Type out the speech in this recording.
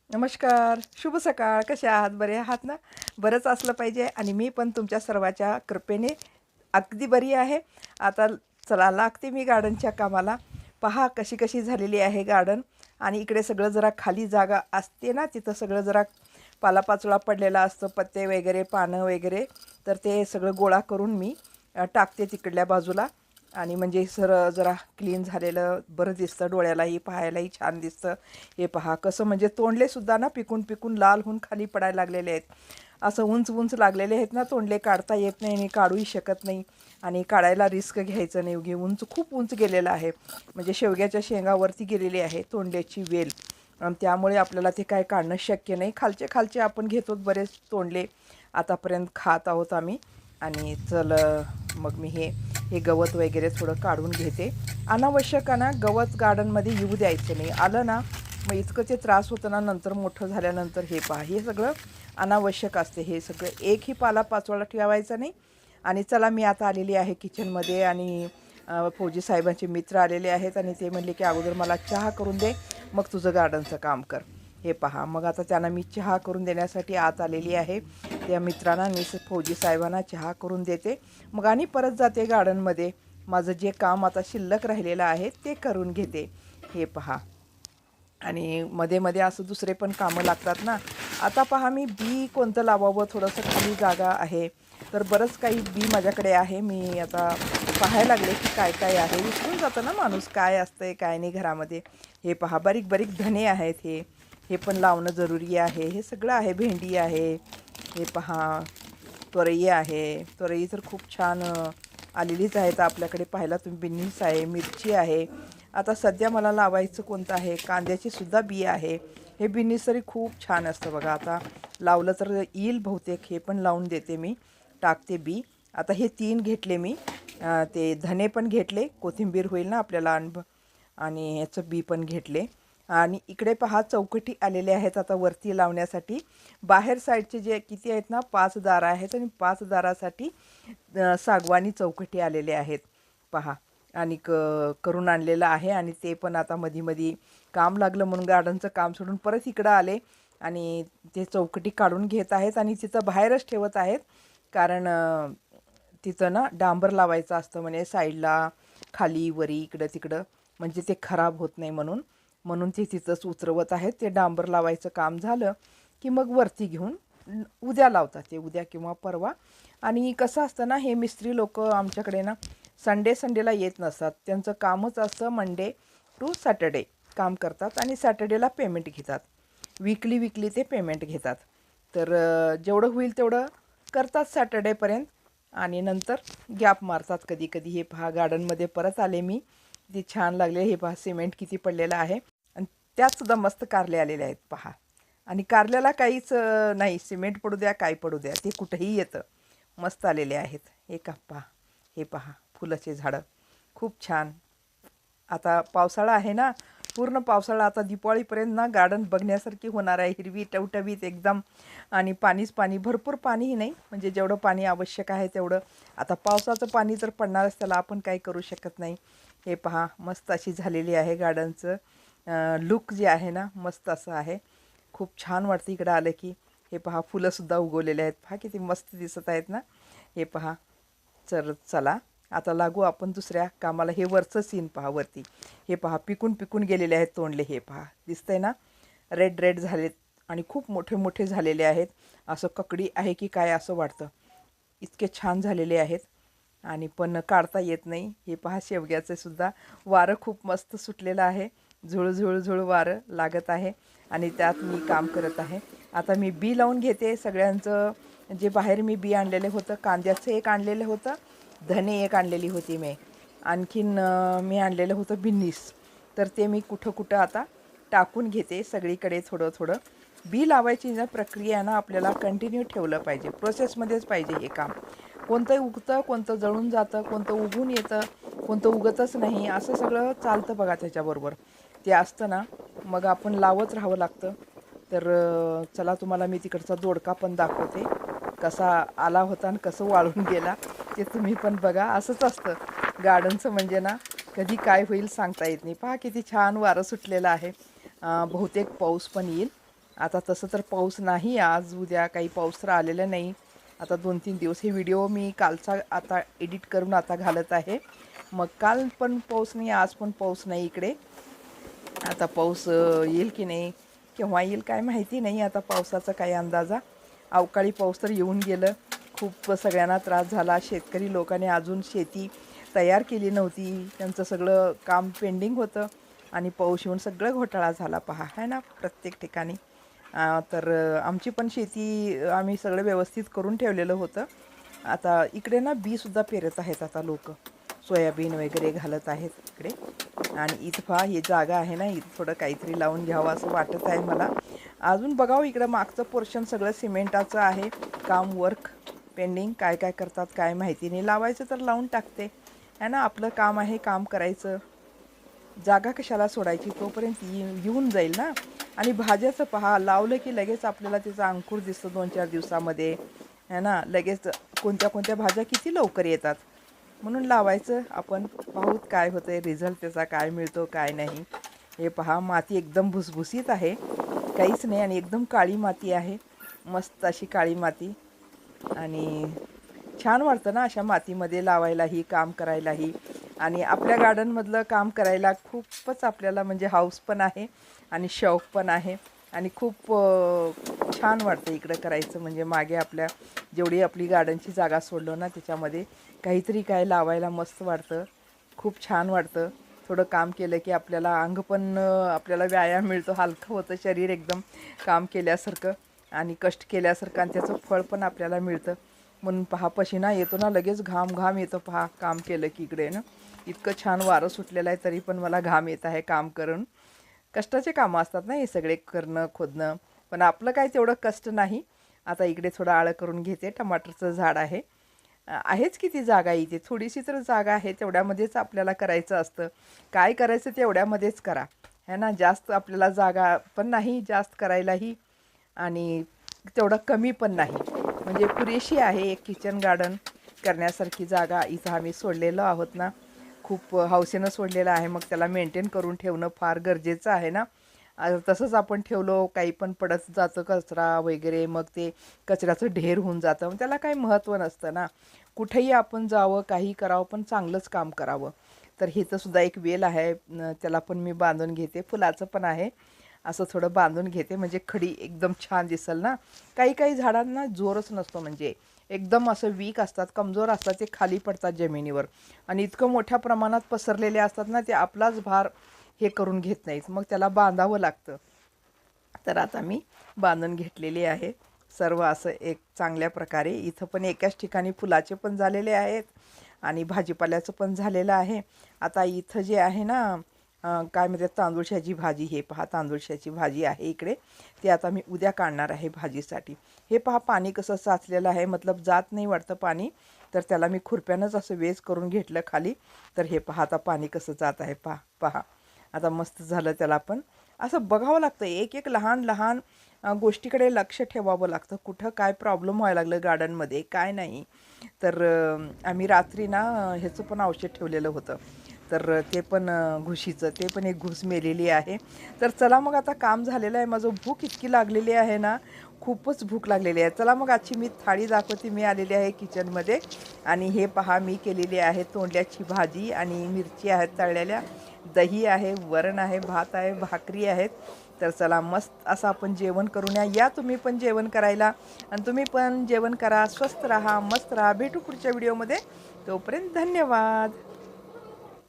नमस्कार, शुभ सकाळ. कसे आहात? बरे आहात ना? बरंच असलं पाहिजे आणि मी पण तुमच्या सर्वांच्या कृपेने अगदी बरी आहे. आता चला लागते मी गार्डनच्या कामाला. पहा कशी कशी झालेली आहे गार्डन. आणि इकडे सगळं जरा खाली जागा असते ना, तिथं सगळं जरा पालापाचोळा पडलेला असतं, पत्ते वगैरे, पानं वगैरे. तर ते सगळं गोळा करून मी टाकते तिकडल्या बाजूला. आणि म्हणजे जरा क्लीन झालेलं बरं दिसतं, डोळ्यालाही पाहायलाही छान दिसतं. हे पहा कसं म्हणजे तोंडलेसुद्धा ना पिकून पिकून लाल होऊन खाली पडायला लागलेले आहेत. असं उंच उंच लागलेले आहेत ना, तोंडले काढता येत नाही आणि काढूही शकत नाही. आणि काढायला रिस्क घ्यायचं नाही, उगी उंच खूप उंच गेलेलं आहे. म्हणजे शेवग्याच्या शेंगावरती गेलेली आहे तोंडल्याची वेल. आणि त्यामुळे आपल्याला ते काय काढणं शक्य नाही. खालचे खालचे आपण घेतो बरेच तोंडले आतापर्यंत खात आहोत आम्ही. आणि चल मग मी हे गवत वगैरे थोडं काढून घेते. अनावश्यक ना गवत गार्डनमध्ये येऊ द्यायचं नाही. आलं ना मग इतकं ते त्रास होतं ना नंतर मोठं झाल्यानंतर. हे पहा हे सगळं अनावश्यक असते. हे सगळं एकही पालापाचोळा ठेवायचा नाही. आणि चला मी आता आलेली आहे किचनमध्ये. आणि फौजी साहेबांचे मित्र आलेले आहेत आणि ते म्हणले की अगोदर मला चहा करून दे, मग तुझं गार्डनचं काम कर. हे पहा मग आता त्यांना मी चहा करून देण्यासाठी आत आलेली आहे. त्या मित्रांना मी फौजी साहेबांना चहा करून देते, मग आणि परत जाते गार्डनमध्ये. माझं जे काम आता शिल्लक राहिलेलं आहे ते करून घेते. हे पहा. आणि मध्ये मध्ये असं दुसरे पण कामं लागतात ना. आता पहा मी बी कोणतं लावावं, थोडंसं खाली जागा आहे तर बरंच काही बी माझ्याकडे आहे. मी आता पाहायला लागले की काय काय आहे. विसरून जातं ना माणूस काय असतंय काय नाही घरामध्ये. हे पहा बारीक बारीक धने आहेत. हे पण लावणं जरुरी आहे. हे सगळं आहे. भेंडी आहे. हे पहा तोरई आहे. तोरई तर खूप छान आलेलीच आहे. तर आपल्याकडे पाहायला तुम्ही बिन्नीस आहे, मिरची आहे. आता सध्या मला लावायचं कोणतं आहे, कांद्याची सुद्धा बी आहे. हे बिन्नीस तरी खूप छान असतं बघा. आता लावलं तर येईल बहुतेक. हे पण लावून देते मी, टाकते बी. आता हे 3 घेतले मी. ते धने पण घेतले, कोथिंबीर होईल ना आपल्याला. आणि ह्याचं बी पण घेतले. आणि इकडे पहा चौकटी आलेले आहेत आता वरती लावण्यासाठी. बाहेर साईडचे जे किती आहेत ना 5 दारं आहेत आणि 5 दारासाठी सागवानी चौकटी आलेले आहेत पहा. आणि करून आणलेलं आहे. आणि ते पण आता मधी मधी काम लागलं म्हणून गार्डनचं काम सोडून परत इकडं आले आणि ते चौकटी काढून घेत आहेत आणि तिथं बाहेरच ठेवत आहेत. कारण तिथं ना डांबर लावायचं असतं म्हणे साईडला, खाली वरी इकडं तिकडं, म्हणजे ते खराब होत नाही म्हणून. म्हणून ते तिथंच उतरवत आहेत. ते डांबर लावायचं काम झालं की मग वरती घेऊन उद्या लावतात ते, उद्या किंवा परवा. आणि कसं असतं ना, हे मिस्त्री लोक आमच्याकडे ना संडेला येत नसतात. त्यांचं कामच असतं मंडे टू सॅटर्डे काम करतात आणि सॅटर्डेला पेमेंट घेतात. विकली ते पेमेंट घेतात. तर जेवढं होईल तेवढं करतात सॅटर्डेपर्यंत आणि नंतर गॅप मारतात कधी कधी. हे पहा गार्डनमध्ये परत आले मी. किती छान लागले. हे पहा सिमेंट किती पडलेलं आहे. आणि त्यातसुद्धा मस्त कारले आलेले आहेत पहा. आणि कारल्याला काहीच नाही, सिमेंट पडू द्या काय पडू द्या ते कुठेही येतं. मस्त आलेले आहेत. हे का पहा. हे पहा फुलाचे झाडं खूप छान. आता पावसाळा आहे ना, पूर्ण पावसाळा आता दिवाळीपर्यंत ना गार्डन बघण्यासारखी होणार आहे. हिरवी टवटवीत एकदम. आणि पाणीच पाणी, भरपूर पाणीही नाही, म्हणजे जेवढं पाणी आवश्यक आहे तेवढं. आता पावसाचं पाणी तर पडणारच, त्याला आपण काही करू शकत नाही. हे पहा मस्त अशी झालेली आहे गार्डनचं लुक जे आहे ना, मस्त असं आहे. खूप छान वाटतं इकडं आलं की. हे पहा फुलंसुद्धा उगवलेले आहेत पहा, किती मस्त दिसत आहेत ना. हे पहा. चला आता लागू आपण दुसऱ्या कामाला. हे वरचं सीन पहा वरती. हे पहा पिकून पिकून गेलेले आहेत तोंडले. हे पहा दिसतंय ना, रेड रेड झालेत आणि खूप मोठे मोठे झालेले आहेत. असं ककडी आहे की काय असं वाटतं, इतके छान झालेले आहेत. आणि पण काढता येत नाही. हे पहा शेवग्याचं सुद्धा वारं खूप मस्त सुटलेलं आहे. झुळझुळ वारं लागत आहे आणि त्यात मी काम करत आहे. आता मी बी लावून घेते सगळ्यांचं. जे बाहेर मी बी आणलेलं होतं, कांद्याचं एक आणलेलं होतं, धने एक आणलेली होती मी, आणखीन मी आणलेलं होतं बिन्नीस. तर ते मी कुठं कुठं आता टाकून घेते सगळीकडे थोडं थोडं. बी लावायची ना प्रक्रिया ना आपल्याला कंटिन्यू ठेवलं पाहिजे, प्रोसेसमध्येच पाहिजे हे काम. कोणतं उगतं, कोणतं जळून जातं, कोणतं उगून येतं, कोणतं उगतच नाही, असं सगळं चालतं बघा त्याच्याबरोबर. ते असतं ना, मग आपण लावत राहावं लागतं. तर चला तुम्हाला मी तिकडचा दोडका पण दाखवते, कसा आला होता आणि कसं वाळून गेला ते तुम्ही पण बघा. असंच असतं गार्डनचं म्हणजे ना, कधी काय होईल सांगता येत नाही. पहा किती छान वारं सुटलेलं आहे. बहुतेक पाऊस पण येईल. आता तसं तर पाऊस नाही, आज उद्या काही पाऊस तर आलेला नाही. आता 2-3 दिवस हे व्हिडिओ मी कालचा आता एडिट करून आता घालत आहे. मग काल पण पाऊस नाही, आज पण पाऊस नाही इकडे. आता पाऊस येईल की नाही, केव्हा येईल काय माहिती नाही. आता पावसाचा काही अंदाजा. अवकाळी पाऊस तर येऊन गेलं, खूप सगळ्यांना त्रास झाला. शेतकरी लोकांनी अजून शेती तयार केली नव्हती, त्यांचं सगळं काम पेंडिंग होतं आणि पाऊस येऊन सगळं घोटाळा झाला पहा, आहे ना, प्रत्येक ठिकाणी. तर आमची पण शेती आम्ही सगळं व्यवस्थित करून ठेवलेलं होतं. आता इकडे ना बीसुद्धा पेरत आहेत आता लोक, सोयाबीन वगैरे घालत आहेत इकडे. आणि इथं पहा ही जागा आहे ना, इथं थोडं काहीतरी लावून घ्यावं असं वाटत आहे मला. अजून बघावं इकडं मागचं पोर्शन सगळं सिमेंटाचं आहे, काम वर्क पेंडिंग. काय काय करतात काय माहिती नाही. लावायचं तर लावून टाकते, आहे ना, आपलं काम आहे, काम करायचं. जागा कशाला सोडायची, तोपर्यंत येऊन जाईल ना. आणि भाज्याचं पहा, लावलं की लगेच आपल्याला त्याचं अंकुर दिसतं 2-4 दिवसामध्ये, है ना. लगेच कोणत्या कोणत्या भाज्या किती लवकर येतात. म्हणून लावायचं आपण, पाहूत काय होतं आहे, रिझल्ट त्याचा काय मिळतो काय नाही. हे पहा, माती एकदम भुसभुशीत आहे, काहीच नाही. आणि एकदम काळी माती आहे, मस्त अशी काळी माती. आणि छान वाटतं ना अशा मातीमध्ये लावायलाही, काम करायलाही. आणि आपल्या गार्डनमधलं काम करायला खूपच आपल्याला म्हणजे हाऊस पण आहे आणि शौक पण आहे. आणि खूप छान वाटतं इकडं करायचं म्हणजे. मागे आपल्या जेवढी आपली गार्डनची जागा सोडलो ना, त्याच्यामध्ये काहीतरी काय लावायला मस्त वाटतं, खूप छान वाटतं. थोडं काम केलं की आपल्याला अंग पण आपल्याला व्यायाम मिळतो, हलकं होतं शरीर एकदम काम केल्यासारखं आणि कष्ट केल्यासारखं, आणि त्याचं फळ पण आपल्याला मिळतं. म्हणून पहा, पशिना येतो ना, लगेच घाम घाम येतो पहा काम केलं की. इकडे ना इतकं छान वारं सुटलेलं आहे, तरी पण मला घाम येत आहे काम करून. कष्टाचे कामं असतात ना हे सगळे, करणं खोदणं. पण आपलं काय तेवढं कष्ट नाही. आता इकडे थोडं आळं करून घेते. टमाटरचं झाड आहे, आहेच किती जागा इथे, थोडीशी तर जागा आहे, तेवढ्यामध्येच आपल्याला करायचं असतं. काय करायचं तेवढ्यामध्येच करा, है ना. जास्त आपल्याला जागा पण नाही जास्त करायलाही, आणि तेवढं कमी पण नाही, म्हणजे पुरेशी आहे. एक किचन गार्डन करण्यासारखी जागा इथं आम्ही सोडलेलो आहोत ना, खूप हौसेनं सोडलेलं आहे. मग त्याला मेंटेन करून ठेवणं फार गरजेचं आहे ना. तसंच आपण ठेवलो काही पण पडत जातं कचरा वगैरे, मग ते कचऱ्याचं ढेर होऊन जातं, मग त्याला काही महत्त्व नसतं ना. कुठेही आपण जावं, काही करावं, पण चांगलंच काम करावं. तर हिथं सुद्धा एक वेल आहे, त्याला पण मी बांधून घेते. फुलाचं पण आहे, असं थोडं बांधून घेते म्हणजे खडी एकदम छान दिसेल ना. काही काही झाडांना जोरच नसतो, म्हणजे एकदम असं वीक असतात, कमजोर असतात, ते खाली पडतात जमिनीवर. आणि इतकं मोठ्या प्रमाणात पसरलेले असतात ना, ते आपलाच भार हे करून घेत नाहीत, मग त्याला बांधावं लागतं. तर आता मी बांधून घेतलेली आहे सर्व असं एक चांगल्या प्रकारे. इथं पण एकाच ठिकाणी फुलाचे पण झालेले आहेत आणि भाजीपाल्याचं पण झालेलं आहे. आता इथं जे आहे ना, काय म्हणतात, तांदूळशाची भाजी. हे पहा, तांदूळशाची भाजी आहे इकडे. ते आता मी उद्या काढणार आहे भाजीसाठी. हे पहा, पाणी कसं साचलेलं आहे, मतलब जात नाही वाटतं पाणी. तर त्याला मी खुरप्यानंच असं वेच करून घेतलं खाली. तर हे पहा, आता पाणी कसं जात आहे पहा पहा. आता मस्त झालं. त्याला पण असं बघावं लागतं, एक एक लहान लहान गोष्टीकडे लक्ष ठेवावं लागतं, कुठं काय प्रॉब्लेम व्हायला लागलं गार्डनमध्ये काय नाही. तर आम्ही रात्री ना ह्याचं पण औषध ठेवलेलं होतं, तर ते पण घुशीचं, ते पण एक घुस मेलेली आहे. तर चला मग, आता काम झालेलं आहे माझं. भूक इतकी लागलेली आहे ना, खूपच भूक लागलेली आहे. चला मग, आजची मी थाळी दाखवते. मी आलेली आहे किचनमध्ये आणि हे पहा, मी केलेली आहे तोंडल्याची भाजी आणि मिरची आहेत तळलेल्या, दही आहे, वरण आहे, भात आहे, भाकरी आहेत. तर चला, मस्त असं आपण जेवण करूया. या तुम्ही पण जेवण करायला, आणि तुम्ही पण जेवण करा, स्वस्त राहा, मस्त राहा. भेटू पुढच्या व्हिडिओमध्ये. तोपर्यंत धन्यवाद.